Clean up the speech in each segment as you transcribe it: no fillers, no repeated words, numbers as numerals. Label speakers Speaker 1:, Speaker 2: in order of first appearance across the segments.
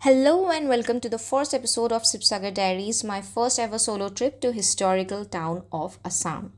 Speaker 1: Hello and welcome to the first episode of Sipsagar Diaries, my first ever solo trip to historical town of Assam.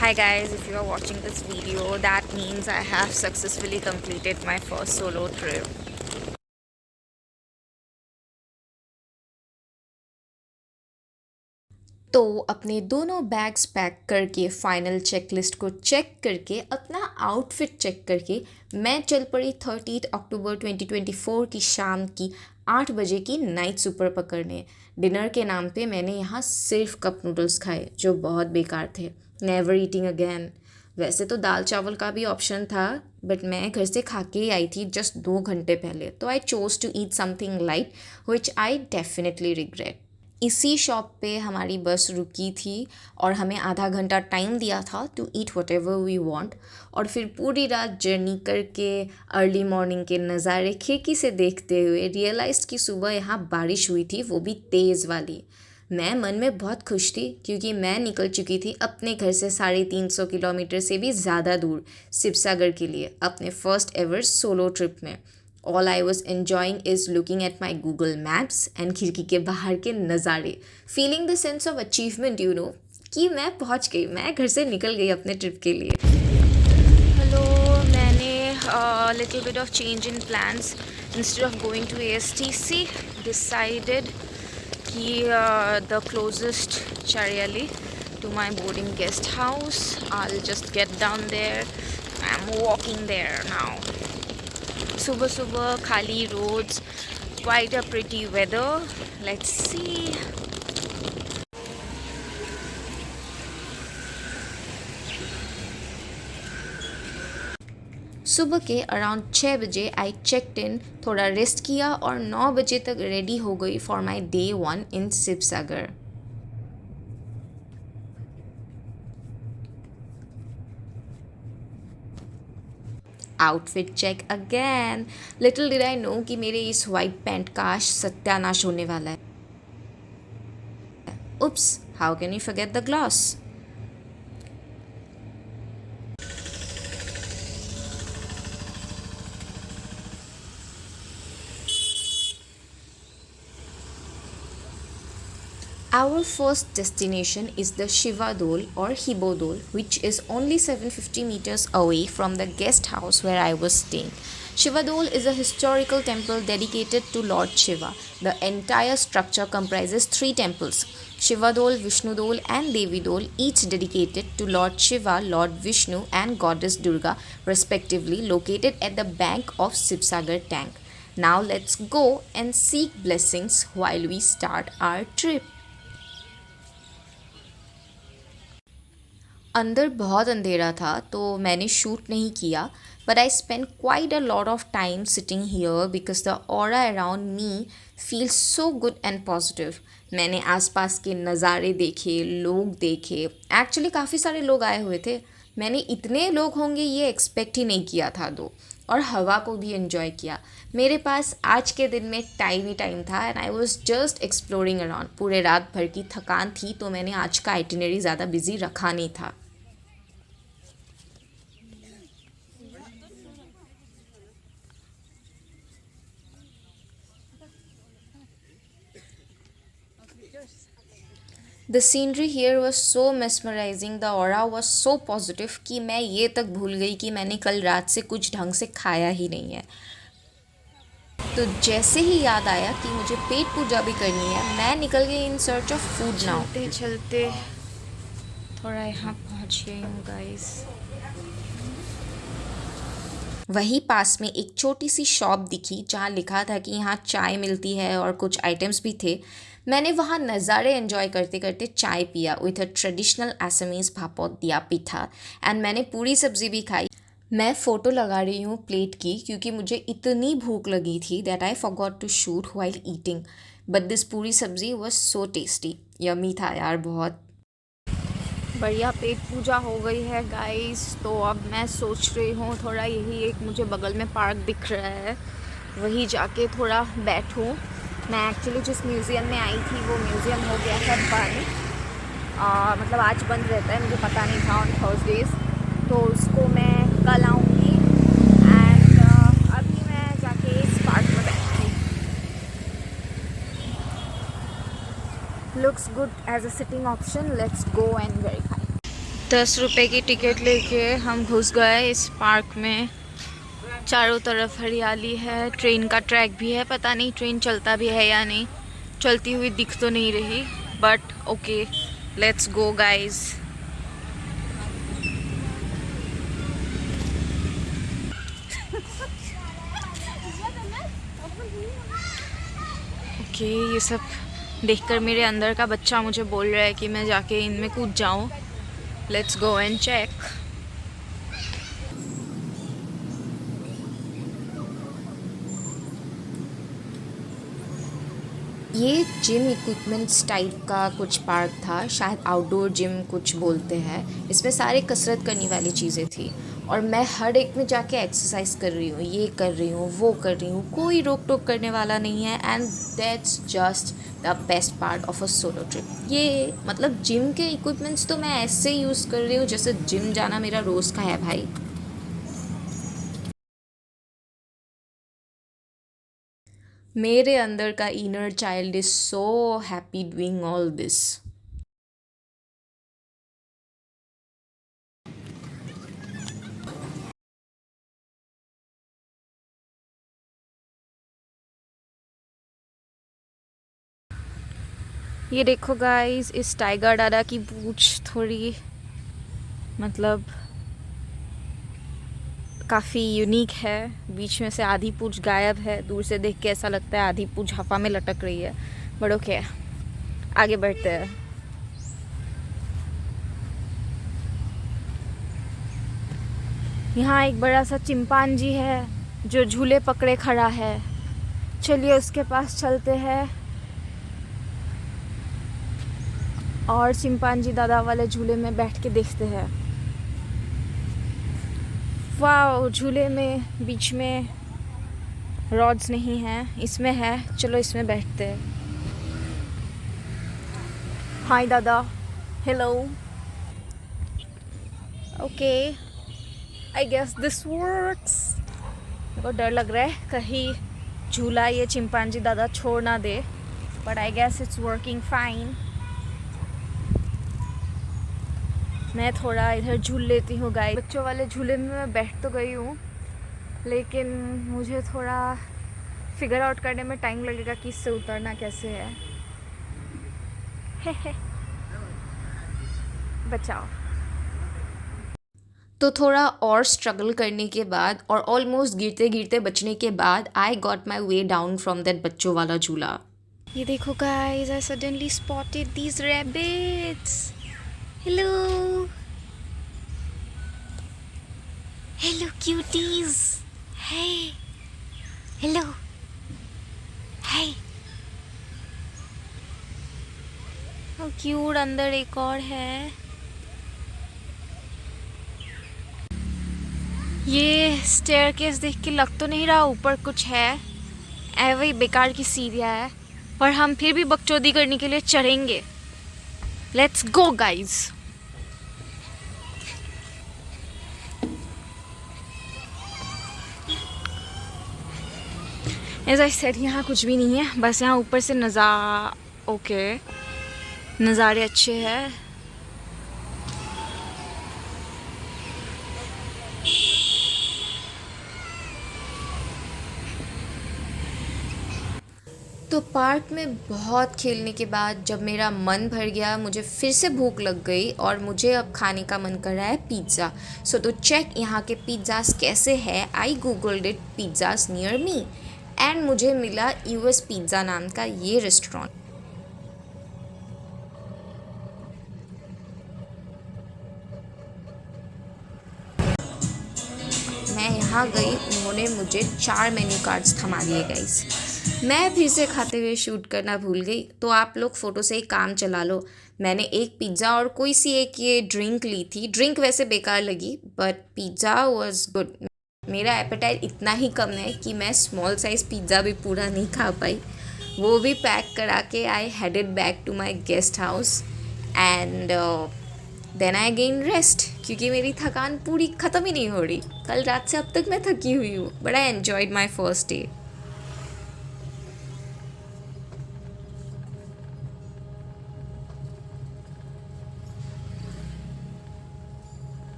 Speaker 1: Hi guys, if you are watching this video, that means I have successfully completed my first solo trip. तो अपने दोनों bags pack करके final checklist को check करके अपना outfit check करके मैं चल पड़ी 30 अक्टूबर 2024 की शाम की 8 बजे की नाइट सुपर पकड़ने। डिनर के नाम पे मैंने यहाँ सिर्फ कप नूडल्स खाए जो बहुत बेकार थे। Never eating again. वैसे तो दाल चावल का भी ऑप्शन था बट मैं घर से खा के ही आई थी जस्ट 2 घंटे पहले, तो I chose to eat something light which I definitely regret. इसी शॉप पे हमारी बस रुकी थी और हमें आधा घंटा टाइम दिया था to eat whatever we want. और फिर पूरी रात जर्नी करके अर्ली मॉर्निंग के नज़ारे खिड़की से देखते हुए रियलाइज कि सुबह यहाँ बारिश हुई थी, वो भी तेज़ वाली। मैं मन में बहुत खुश थी क्योंकि मैं निकल चुकी थी अपने घर से 350 किलोमीटर से भी ज़्यादा दूर शिवसागर के लिए अपने फर्स्ट एवर सोलो ट्रिप में। All I was enjoying is looking at my Google maps and खिड़की के बाहर के नज़ारे, feeling the sense of achievement कि मैं पहुंच गई, मैं घर से निकल गई अपने ट्रिप के लिए। हेलो, मैंने little bit of change in plans. Instead of going to ASTC decided कि the closest Chariali to my boarding guest house. I'll just get down there. I'm walking there now. सुबह सुबह खाली roads, quite a pretty weather. Let's see. सुबह के around 6 बजे I checked इन, थोड़ा rest किया और 9 बजे तक रेडी हो गई for my day 1 in Sivasagar. Outfit check again. Little did I know कि मेरे इस वाइट पैंट का आज सत्यानाश होने वाला है। Oops, how can you forget the gloss. Our first destination is the Shiva Dol or Hibo Dol, which is only 750 meters away from the guest house where I was staying. Shiva Dol is a historical temple dedicated to Lord Shiva. The entire structure comprises 3 temples: Shiva Dol, Vishnu Dol and Devi Dol, each dedicated to Lord Shiva, Lord Vishnu and Goddess Durga respectively, located at the bank of Sipsagar tank. Now let's go and seek blessings while we start our trip. अंदर बहुत अंधेरा था तो मैंने shoot नहीं किया, but I spend quite a lot of time sitting here because the aura around me feel so good and positive. मैंने आसपास के नज़ारे देखे, लोग देखे। एक्चुअली काफ़ी सारे लोग आए हुए थे, मैंने इतने लोग होंगे ये एक्सपेक्ट ही नहीं किया था दो। और हवा को भी एंजॉय किया। मेरे पास आज के दिन में टाइम ही टाइम था and I was just exploring around. पूरे रात भर की थकान थी तो मैंने आज का आइटिनरी ज़्यादा बिजी रखा नहीं था। The scenery here was so mesmerising, the aura was so positive कि मैं ये तक भूल गई कि मैंने कल रात से कुछ ढंग से खाया ही नहीं है। तो जैसे ही याद आया कि मुझे पेट पूजा भी करनी है, मैं निकल गई in search of food now. चलते चलते थोड़ा यहाँ पहुँच गई हूँ गाइस। वहीं पास में एक छोटी सी शॉप दिखी जहाँ लिखा था कि यहाँ चाय मिलती है और कुछ आइटम्स भी थे। मैंने वहाँ नज़ारे एंजॉय करते करते चाय पिया विथ अ ट्रेडिशनल असमीज़ भापौत दिया पिठा, एंड मैंने पूरी सब्ज़ी भी खाई। मैं फ़ोटो लगा रही हूँ प्लेट की क्योंकि मुझे इतनी भूख लगी थी that I forgot to shoot while eating, but this puri sabzi was so tasty. Yummy था यार, बहुत बढ़िया पेट पूजा हो गई है गाइस। तो अब मैं सोच रही हूँ थोड़ा यही एक मुझे बगल में पार्क दिख रहा है, वहीं जाके थोड़ा बैठूँ। मैं एक्चुअली जिस म्यूज़ियम में आई थी वो म्यूज़ियम हो गया है बंद, मतलब आज बंद रहता है, मुझे पता नहीं था ऑन थर्सडेज, तो उसको मैं कल आऊँगी। एंड अभी मैं जाके इस पार्क में बैठी। Looks good as a sitting option. Let's go and verify. 10 रुपये की टिकट लेके हम घुस गए इस पार्क में. चारों तरफ हरियाली है. ट्रेन का ट्रैक भी है. पता नहीं ट्रेन चलता भी है या नहीं. चलती हुई दिख तो नहीं रही, but okay, let's go guys. Okay, ये सब देखकर मेरे अंदर का बच्चा मुझे बोल रहा है कि मैं जाके इनमें कूद जाऊं. Let's go and check. ये जिम इक्विपमेंट्स टाइप का कुछ पार्क था, शायद आउटडोर जिम कुछ बोलते हैं. इसमें सारे कसरत करने वाली चीज़ें थी और मैं हर एक में जाके एक्सरसाइज कर रही हूँ, ये कर रही हूँ, वो कर रही हूँ. कोई रोक टोक करने वाला नहीं है. And that's just the best part of a solo trip. ये मतलब जिम के इक्विपमेंट्स तो मैं ऐसे यूज़ कर रही हूँ जैसे जिम जाना मेरा रोज़ का है भाई. मेरे अंदर का inner child is so happy doing all this. ये देखो गाइस, इस टाइगर दादा की पूंछ थोड़ी मतलब काफ़ी यूनिक है. बीच में से आधी पूंछ गायब है. दूर से देख के ऐसा लगता है आधी पूंछ हवा में लटक रही है. बट ओके, आगे बढ़ते हैं. यहाँ एक बड़ा सा चिंपांजी है जो झूले पकड़े खड़ा है. चलिए उसके पास चलते हैं और चिंपांजी दादा वाले झूले में बैठ के देखते हैं. वाह, झूले में बीच में रॉड्स नहीं है, इसमें है. चलो इसमें बैठते हैं. हाय दादा, hello. Okay, I guess this works. मेरे को डर लग रहा है कहीं झूला ये चिंपांजी दादा छोड़ ना दे, but I guess it's working fine. मैं थोड़ा इधर झूल लेती हूँ गाइस. बच्चों वाले झूले में मैं बैठ तो गई हूँ, लेकिन मुझे थोड़ा फिगर आउट करने में टाइम लगेगा कि इससे उतरना कैसे है. बचाओ. तो थोड़ा और स्ट्रगल करने के बाद और ऑलमोस्ट गिरते गिरते बचने के बाद I got my way down from that बच्चों वाला झूला. ये देखो guys, I suddenly spotted these rabbits. Hello, hello cuties. Hey, hello, hey. Oh cute. अंदर एक और है. ये स्टेयरकेस देख के लग तो नहीं रहा ऊपर कुछ है, वही बेकार की सीढ़ियाँ है, पर हम फिर भी बकचोदी करने के लिए चढ़ेंगे. Let's go guys. As I said, यहाँ कुछ भी नहीं है, बस यहाँ ऊपर से ओके, नज़ारे अच्छे हैं. तो पार्क में बहुत खेलने के बाद जब मेरा मन भर गया, मुझे फिर से भूख लग गई और मुझे अब खाने का मन कर रहा है पिज़्ज़ा. सो तो चेक यहाँ के पिज़्ज़ास कैसे है. I googled it pizzas near me and मुझे मिला यूएस पिज़्ज़ा नाम का ये रेस्टोरेंट. मैं यहाँ गई, उन्होंने मुझे 4 मेन्यू कार्ड्स थमा दिए गाइस. मैं फिर से खाते हुए शूट करना भूल गई, तो आप लोग फ़ोटो से ही काम चला लो. मैंने एक पिज़्ज़ा और कोई सी एक ये ड्रिंक ली थी. ड्रिंक वैसे बेकार लगी, बट पिज़्ज़ा वाज गुड. मेरा एपेटाइट इतना ही कम है कि मैं स्मॉल साइज़ पिज़्ज़ा भी पूरा नहीं खा पाई. वो भी पैक करा के I headed back to my guest house and then I gain rest, क्योंकि मेरी थकान पूरी ख़त्म ही नहीं हो रही. कल रात से अब तक मैं थकी हुई हूँ, but I enjoyed my first day.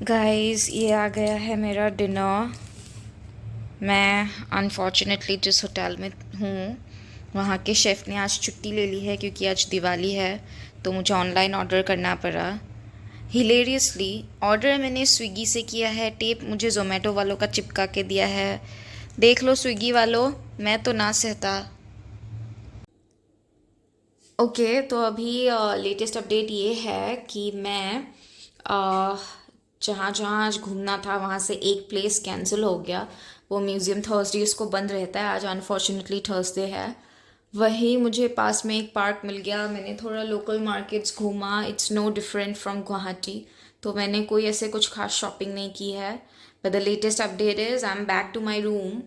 Speaker 1: Guys ये आ गया है मेरा डिनर। मैं अनफॉर्चुनेटली जिस होटल में हूँ वहाँ के शेफ़ ने आज छुट्टी ले ली है क्योंकि आज दिवाली है, तो मुझे ऑनलाइन ऑर्डर करना पड़ा। हिलेरियसली ऑर्डर मैंने स्विगी से किया है, टेप मुझे ज़ोमेटो वालों का चिपका के दिया है। देख लो स्विगी वालों, मैं तो ना सहता। ओके तो अभी लेटेस्ट अपडेट ये है कि मैं जहाँ जहाँ आज घूमना था वहाँ से एक प्लेस कैंसिल हो गया। वो म्यूज़ियम थर्सडेज़ को बंद रहता है, आज अनफॉर्चुनेटली थर्सडे है। वहीं मुझे पास में एक पार्क मिल गया, मैंने थोड़ा लोकल मार्केट्स घूमा। It's no different from Guwahati, तो मैंने कोई ऐसे कुछ खास शॉपिंग नहीं की है। But the latest update is I am back to my room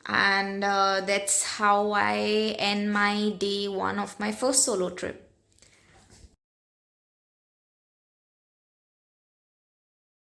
Speaker 1: and that's how I end my day one of my first solo trip.